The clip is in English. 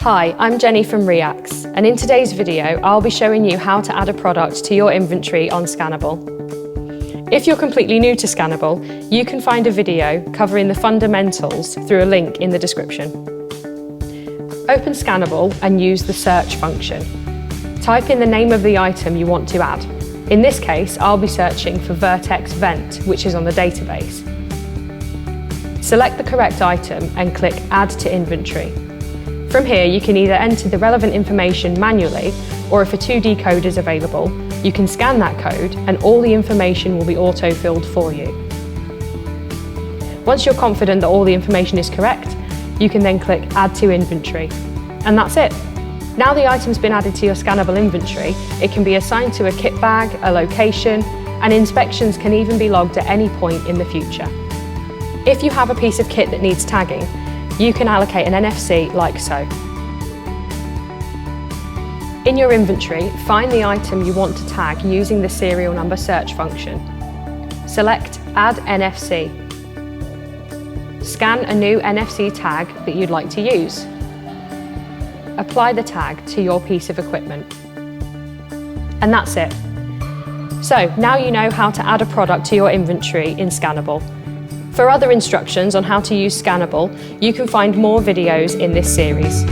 Hi, I'm Jenny from REAX, and in today's video I'll be showing you how to add a product to your inventory on Scannable. If you're completely new to Scannable, you can find a video covering the fundamentals through a link in the description. Open Scannable and use the search function. Type in the name of the item you want to add. In this case, I'll be searching for Vertex Vent, which is on the database. Select the correct item and click Add to Inventory. From here, you can either enter the relevant information manually, or if a 2D code is available, you can scan that code and all the information will be auto-filled for you. Once you're confident that all the information is correct, you can then click Add to Inventory. And that's it. Now the item's been added to your Scannable inventory, it can be assigned to a kit bag, a location, and inspections can even be logged at any point in the future. If you have a piece of kit that needs tagging, you can allocate an NFC like so. In your inventory, find the item you want to tag using the serial number search function. Select Add NFC. Scan a new NFC tag that you'd like to use. Apply the tag to your piece of equipment. And that's it. So now you know how to add a product to your inventory in Scannable. For other instructions on how to use Scannable, you can find more videos in this series.